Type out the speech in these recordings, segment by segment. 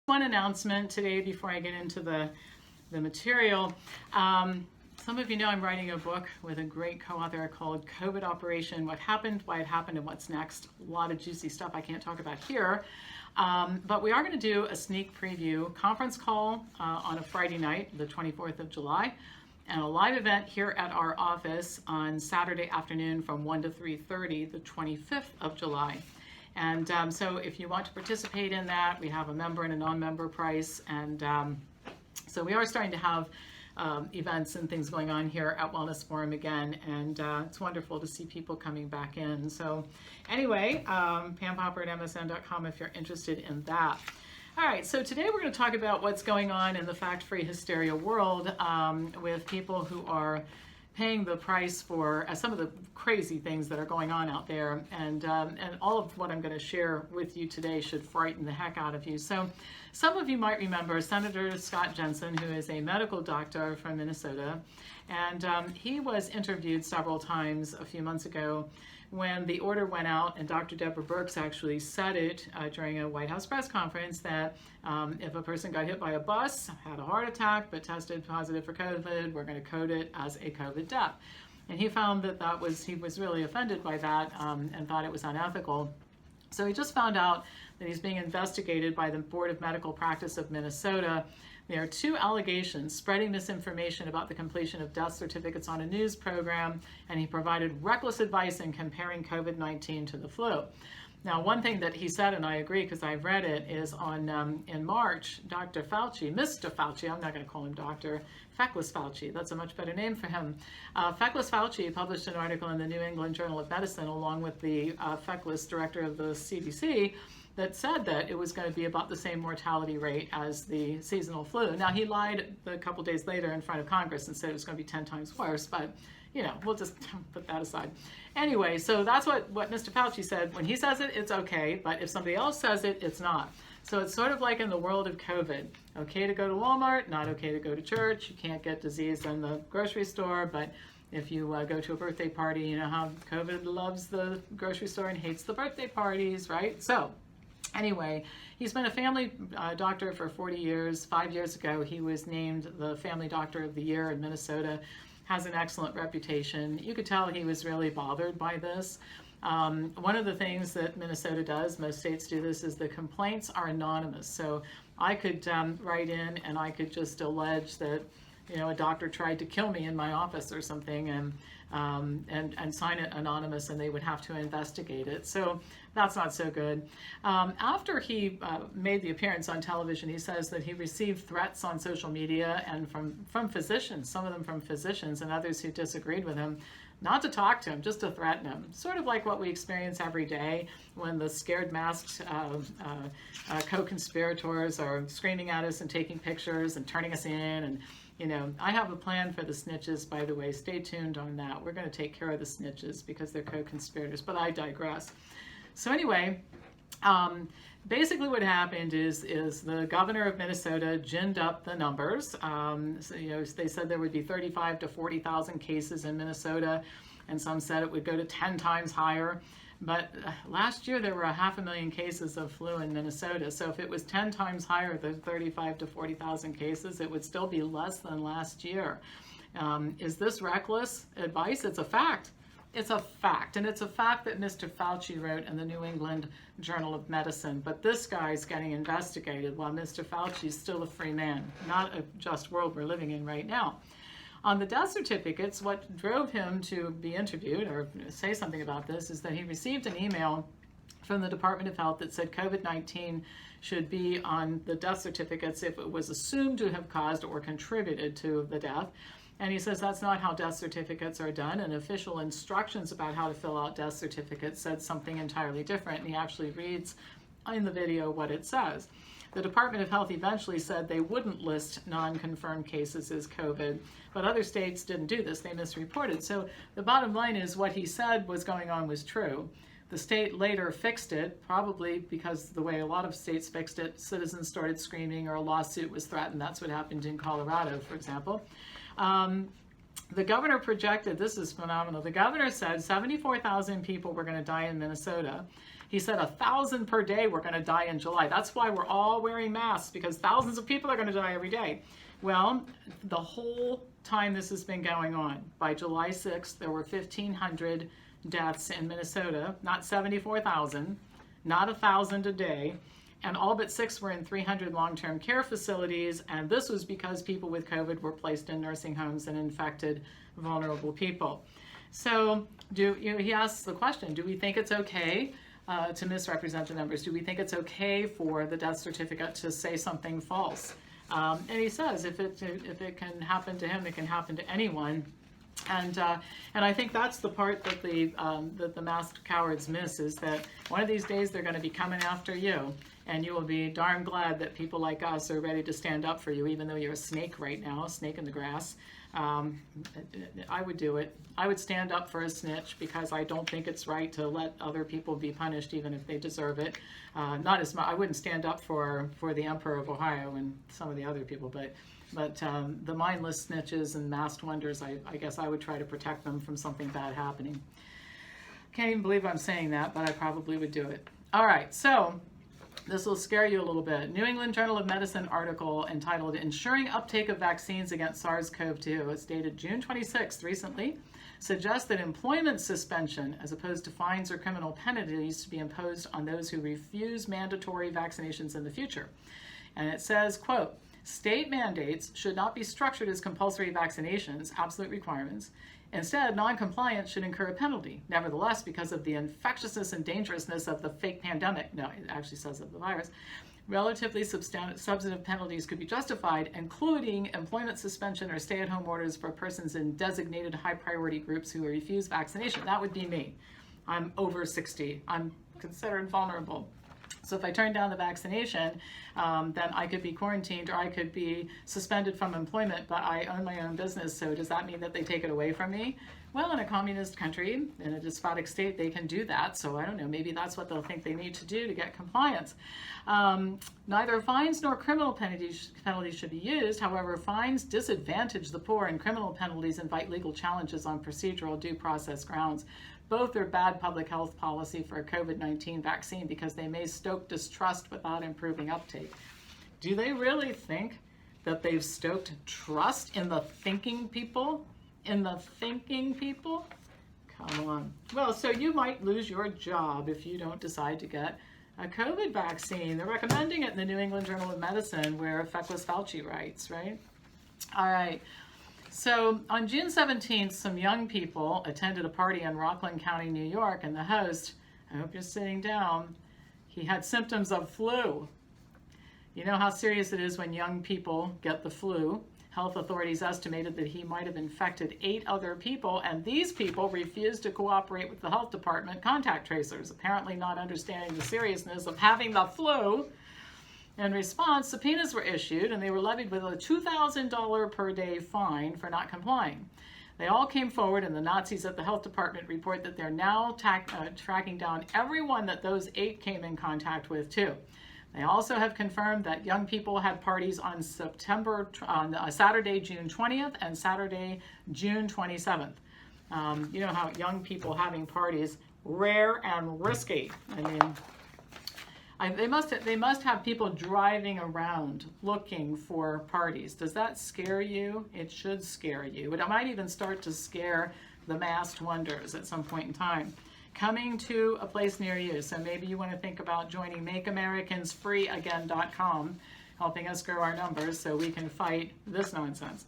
One announcement today before I get into the material. Some of you know I'm writing a book with a great co-author called COVID Operation, What Happened, Why It Happened, and What's Next. A lot of juicy stuff I can't talk about here. But we are going to do a sneak preview conference call on a Friday night, the 24th of July, and a live event here at our office on Saturday afternoon from 1 to 3:30, the 25th of July. And so if you want to participate in that, we have a member and a non-member price. And so we are starting to have events and things going on here at Wellness Forum again. And it's wonderful to see people coming back in. So anyway, Pam Popper at msn.com if you're interested in that. All right, so today we're going to talk about what's going on in the fact-free hysteria world with people who are paying the price for some of the crazy things that are going on out there, and all of what I'm going to share with you today should frighten the heck out of you. So some of you might remember Senator Scott Jenson, who is a medical doctor from Minnesota, and he was interviewed several times a few months ago when the order went out, and Dr. Deborah Birx actually said it during a White House press conference that if a person got hit by a bus, had a heart attack, but tested positive for COVID, we're going to code it as a COVID death. And he found that he was really offended by that and thought it was unethical. So he just found out that he's being investigated by the Board of Medical Practice of Minnesota. There are 2 allegations: spreading misinformation about the completion of death certificates on a news program, and he provided reckless advice in comparing COVID-19 to the flu. Now, one thing that he said, and I agree because I've read it, is on in March, Dr. Fauci, Mr. Fauci, I'm not going to call him Dr. Feckless Fauci, that's a much better name for him. Feckless Fauci published an article in the New England Journal of Medicine along with the feckless director of the CDC that said that it was going to be about the same mortality rate as the seasonal flu. Now, he lied a couple days later in front of Congress and said it was going to be 10 times worse, but you know, we'll just put that aside. Anyway, so that's what Mr. Fauci said. When he says it, it's okay, but if somebody else says it, it's not. So it's sort of like in the world of COVID. Okay to go to Walmart, not okay to go to church. You can't get disease in the grocery store, but if you go to a birthday party, you know how COVID loves the grocery store and hates the birthday parties, right? So anyway, he's been a family doctor for 40 years. 5 years ago, he was named the Family Doctor of the Year in Minnesota. Has an excellent reputation. You could tell he was really bothered by this. One of the things that Minnesota does, most states do this, is the complaints are anonymous. So I could write in and I could just allege that, you know, a doctor tried to kill me in my office or something, and sign it anonymous, and they would have to investigate it. So that's not so good. After he made the appearance on television, he says that he received threats on social media and from physicians, some of them from physicians and others who disagreed with him, not to talk to him, just to threaten him. Sort of like what we experience every day when the scared masked co-conspirators are screaming at us and taking pictures and turning us in. And you know, I have a plan for the snitches, by the way. Stay tuned on that. We're going to take care of the snitches because they're co-conspirators, but I digress. So anyway, basically what happened is the governor of Minnesota ginned up the numbers. So, you know, they said there would be 35 to 40,000 cases in Minnesota, and some said it would go to 10 times higher. But last year there were 500,000 cases of flu in Minnesota. So if it was 10 times higher than 35 to 40,000 cases, it would still be less than last year. Is this reckless advice? It's a fact. It's a fact. And it's a fact that Mr. Fauci wrote in the New England Journal of Medicine. But this guy's getting investigated while Mr. Fauci's still a free man. Not a just world we're living in right now. On the death certificates, what drove him to be interviewed or say something about this is that he received an email from the Department of Health that said COVID-19 should be on the death certificates if it was assumed to have caused or contributed to the death. And he says that's not how death certificates are done, and official instructions about how to fill out death certificates said something entirely different, and he actually reads in the video what it says. The Department of Health eventually said they wouldn't list non-confirmed cases as COVID, but other states didn't do this. They misreported. So the bottom line is what he said was going on was true. The state later fixed it, probably because the way a lot of states fixed it, citizens started screaming or a lawsuit was threatened. That's what happened in Colorado, for example. The governor projected, this is phenomenal, the governor said 74,000 people were going to die in Minnesota. He He said 1,000 per day were going to die in July. That's why we're all wearing masks, because thousands of people are going to die every day. Well, the whole time this has been going on, by July 6th, there were 1,500 deaths in Minnesota, not 74,000, not 1,000 a day, and all but 6 were in 300 long-term care facilities, and this was because people with COVID were placed in nursing homes and infected vulnerable people. So he asks the question, do we think it's okay to misrepresent the numbers? Do we think it's okay for the death certificate to say something false? And he says if it can happen to him, it can happen to anyone. And I think that's the part that the masked cowards miss, is that one of these days they're going to be coming after you, and you will be darn glad that people like us are ready to stand up for you, even though you're a snake right now, a snake in the grass. I would do it. I would stand up for a snitch, because I don't think it's right to let other people be punished, even if they deserve it. Not as much. I wouldn't stand up for the Emperor of Ohio and some of the other people, but the mindless snitches and masked wonders, I guess I would try to protect them from something bad happening. Can't even believe I'm saying that, but I probably would do it. All right, so this will scare you a little bit. New England Journal of Medicine article entitled "Ensuring Uptake of Vaccines Against SARS-CoV-2," it's dated June 26th, recently, suggests that employment suspension, as opposed to fines or criminal penalties, to be imposed on those who refuse mandatory vaccinations in the future. And it says, quote, "State mandates should not be structured as compulsory vaccinations, absolute requirements. Instead, non-compliance should incur a penalty. Nevertheless, because of the infectiousness and dangerousness of the fake pandemic," no, it actually says of the virus, "relatively substantive penalties could be justified, including employment suspension or stay-at-home orders for persons in designated high-priority groups who refuse vaccination." That would be me. I'm over 60. I'm considered vulnerable. So if I turn down the vaccination, then I could be quarantined, or I could be suspended from employment, but I own my own business, so does that mean that they take it away from me? Well, in a communist country, in a despotic state, they can do that, so I don't know, maybe that's what they'll think they need to do to get compliance. Neither fines nor criminal penalties should be used. However, fines disadvantage the poor, and criminal penalties invite legal challenges on procedural due process grounds. Both are bad public health policy for a COVID-19 vaccine, because they may stoke distrust without improving uptake. Do they really think that they've stoked trust in the thinking people? In the thinking people? Come on. Well, so you might lose your job if you don't decide to get a COVID vaccine. They're recommending it in the New England Journal of Medicine, where Feckless Fauci writes, right? All right. So on June 17th, some young people attended a party in Rockland County, New York, and the host, I hope you're sitting down, he had symptoms of flu. You know how serious it is when young people get the flu. Health authorities estimated that he might have infected 8 other people, and these people refused to cooperate with the health department contact tracers, apparently not understanding the seriousness of having the flu. In response, subpoenas were issued, and they were levied with a $2,000 per day fine for not complying. They all came forward, and the Nazis at the health department report that they're now tracking down everyone that those 8 came in contact with, too. They also have confirmed that young people had parties on Saturday, June 20th, and Saturday, June 27th. You know how young people having parties, rare and risky. I mean, they must have people driving around looking for parties. Does that scare you? It should scare you. It might even start to scare the masked wonders at some point in time. Coming to a place near you. So maybe you want to think about joining MakeAmericansFreeAgain.com, helping us grow our numbers so we can fight this nonsense.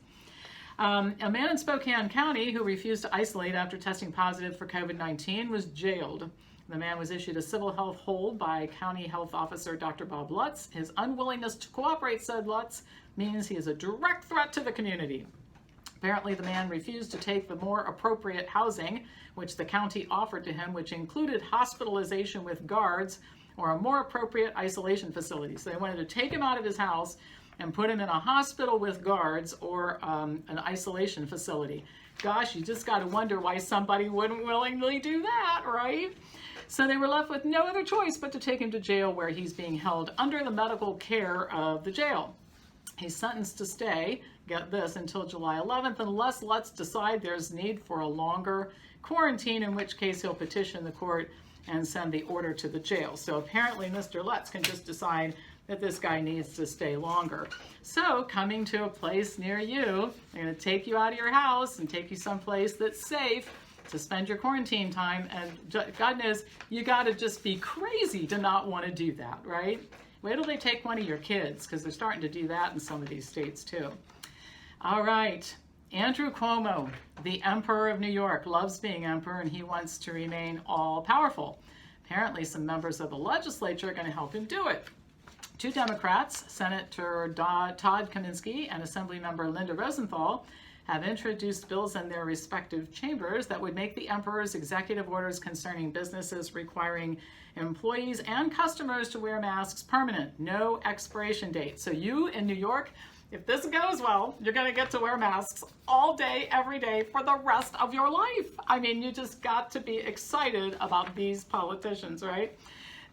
A man in Spokane County who refused to isolate after testing positive for COVID-19 was jailed. The man was issued a civil health hold by County Health Officer Dr. Bob Lutz. His unwillingness to cooperate, said Lutz, means he is a direct threat to the community. Apparently, the man refused to take the more appropriate housing, which the county offered to him, which included hospitalization with guards or a more appropriate isolation facility. So they wanted to take him out of his house and put him in a hospital with guards or an isolation facility. Gosh, you just got to wonder why somebody wouldn't willingly do that, right? So they were left with no other choice but to take him to jail, where he's being held under the medical care of the jail. He's sentenced to stay, get this, until July 11th, unless Lutz decide there's need for a longer quarantine, in which case he'll petition the court and send the order to the jail. So apparently Mr. Lutz can just decide that this guy needs to stay longer. So coming to a place near you, they're going to take you out of your house and take you someplace that's safe to spend your quarantine time. And God knows you got to just be crazy to not want to do that, right? Wait till they take one of your kids, because they're starting to do that in some of these states too. All right. Andrew Cuomo, the Emperor of New York, loves being emperor, and he wants to remain all-powerful. Apparently, some members of the legislature are going to help him do it. 2 Democrats, Senator Todd Kaminsky and Assemblymember Linda Rosenthal, have introduced bills in their respective chambers that would make the emperor's executive orders concerning businesses requiring employees and customers to wear masks permanent, no expiration date. So you in New York, if this goes well, you're going to get to wear masks all day, every day, for the rest of your life. I mean, you just got to be excited about these politicians, right?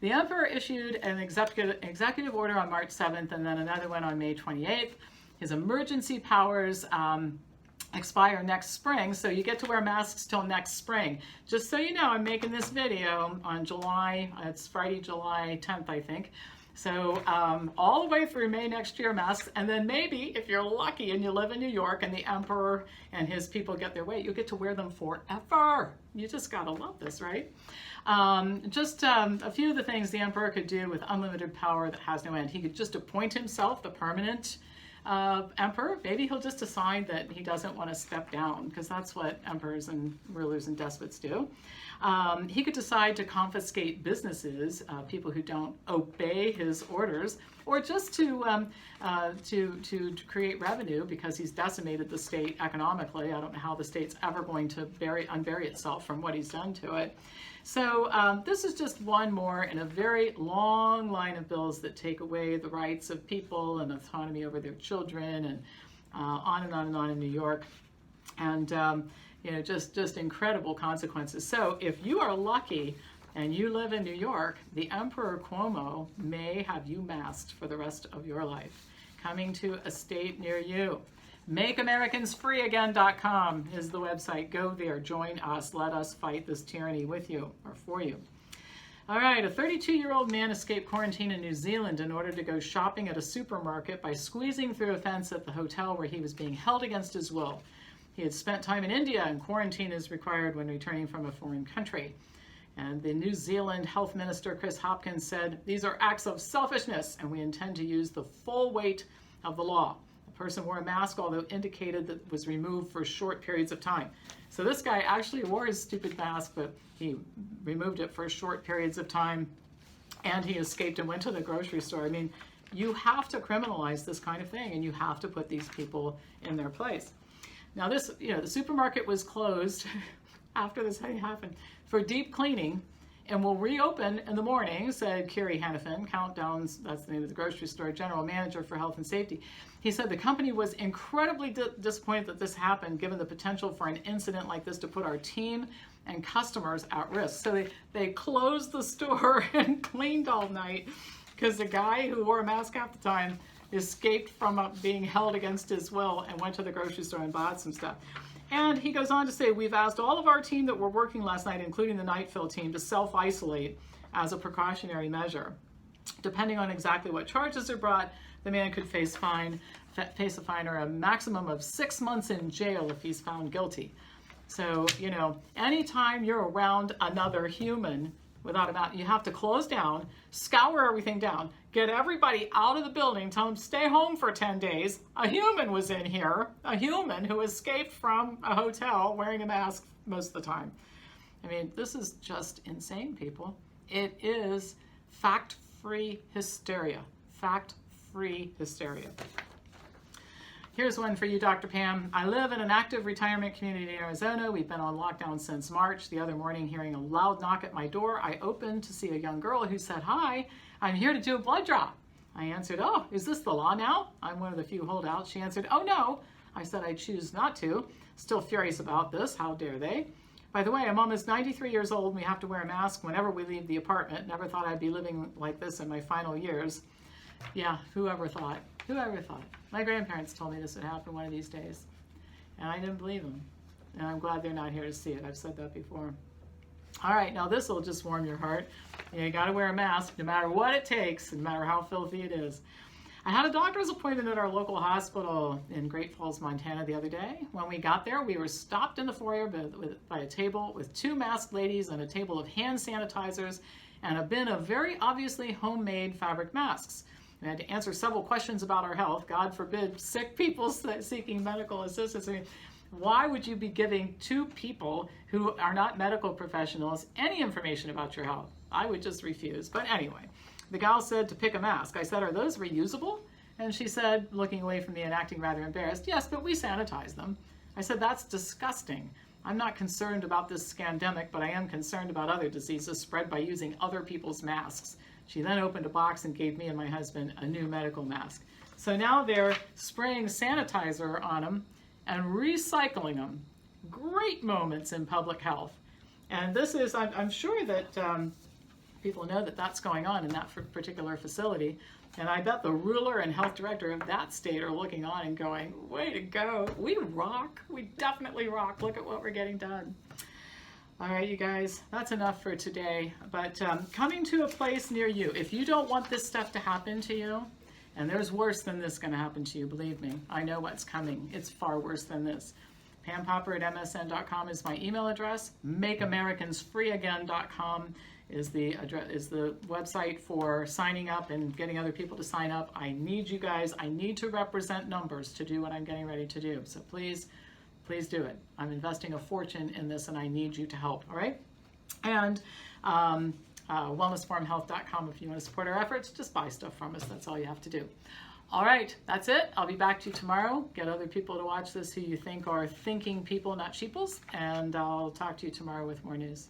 The emperor issued an executive order on March 7th and then another one on May 28th. His emergency powers expire next spring, so you get to wear masks till next spring. Just so you know, I'm making this video on it's Friday, July 10th, I think. So all the way through May next year, masks, and then maybe if you're lucky and you live in New York and the emperor and his people get their way, you'll get to wear them forever. You just gotta love this, right? Just a few of the things the emperor could do with unlimited power that has no end. He could just appoint himself the permanent emperor. Maybe he'll just decide that he doesn't want to step down, because that's what emperors and rulers and despots do. He could decide to confiscate businesses, people who don't obey his orders, or just to create revenue, because he's decimated the state economically. I don't know how the state's ever going to unbury itself from what he's done to it. So this is just one more in a very long line of bills that take away the rights of people and autonomy over their children, and on and on and on in New York. And you know, just incredible consequences. So if you are lucky and you live in New York, the Emperor Cuomo may have you masked for the rest of your life. Coming to a state near you. MakeAmericansFreeAgain.com is the website. Go there, join us, let us fight this tyranny with you or for you. All right, a 32-year-old man escaped quarantine in New Zealand in order to go shopping at a supermarket by squeezing through a fence at the hotel where he was being held against his will. He had spent time in India, and quarantine is required when returning from a foreign country. And the New Zealand Health Minister, Chris Hopkins, said, "These are acts of selfishness, and we intend to use the full weight of the law." The person wore a mask, although indicated that it was removed for short periods of time. So this guy actually wore his stupid mask, but he removed it for short periods of time, and he escaped and went to the grocery store. I mean, you have to criminalize this kind of thing, and you have to put these people in their place. Now this, the supermarket was closed after this thing happened for deep cleaning, and will reopen in the morning, said Kerry Hannafin, Countdowns, that's the name of the grocery store, general manager for health and safety. He said the company was incredibly disappointed that this happened, given the potential for an incident like this to put our team and customers at risk. So they closed the store and cleaned all night, because the guy who wore a mask half the time escaped from being held against his will and went to the grocery store and bought some stuff. And he goes on to say, "We've asked all of our team that were working last night, including the night fill team, to self-isolate as a precautionary measure. Depending on exactly what charges are brought, the man could face a fine or a maximum of 6 months in jail if he's found guilty." So, anytime you're around another human without a mask, you have to close down, scour everything down, get everybody out of the building, tell them stay home for 10 days. A human was in here, a human who escaped from a hotel wearing a mask most of the time. I mean, this is just insane, people. It is fact-free hysteria. Fact-free hysteria. Here's one for you, Dr. Pam. "I live in an active retirement community in Arizona. We've been on lockdown since March. The other morning, hearing a loud knock at my door, I opened to see a young girl who said, 'Hi, I'm here to do a blood draw.' I answered, 'Oh, is this the law now?' I'm one of the few holdouts. She answered, 'Oh, no.' I said, 'I choose not to. Still furious about this. How dare they? By the way, I'm almost 93 years old, and we have to wear a mask whenever we leave the apartment. Never thought I'd be living like this in my final years.'" Yeah, whoever thought? Whoever thought? My grandparents told me this would happen one of these days, and I didn't believe them. And I'm glad they're not here to see it. I've said that before. All right, now this will just warm your heart. You got to wear a mask no matter what it takes, no matter how filthy it is. I had a doctor's appointment at our local hospital in Great Falls, Montana the other day. When we got there, we were stopped in the foyer by a table with 2 masked ladies and a table of hand sanitizers and a bin of very obviously homemade fabric masks. We had to answer several questions about our health. God forbid, sick people seeking medical assistance. I mean, why would you be giving 2 people who are not medical professionals any information about your health? I would just refuse. But anyway, the gal said to pick a mask. I said, are those reusable? And she said, looking away from me and acting rather embarrassed, yes, but we sanitize them. I said, that's disgusting. I'm not concerned about this scandemic, but I am concerned about other diseases spread by using other people's masks. She then opened a box and gave me and my husband a new medical mask. So now they're spraying sanitizer on them and recycling them. Great moments in public health. And this is, I'm sure that people know that that's going on in that particular facility. And I bet the ruler and health director of that state are looking on and going, way to go, we rock, we definitely rock, look at what we're getting done. All right, you guys, that's enough for today. But coming to a place near you, if you don't want this stuff to happen to you, and there's worse than this going to happen to you, believe me, I know what's coming. It's far worse than this. PamPopper@msn.com is my email address. MakeAmericansFreeAgain.com is the website for signing up and getting other people to sign up. I need you guys. I need to represent numbers to do what I'm getting ready to do. So please do it. I'm investing a fortune in this, and I need you to help. All right, and WellnessForumHealth.com if you want to support our efforts. Just buy stuff from us. That's all you have to do. All right, that's it. I'll be back to you tomorrow. Get other people to watch this who you think are thinking people, not sheeples, and I'll talk to you tomorrow with more news.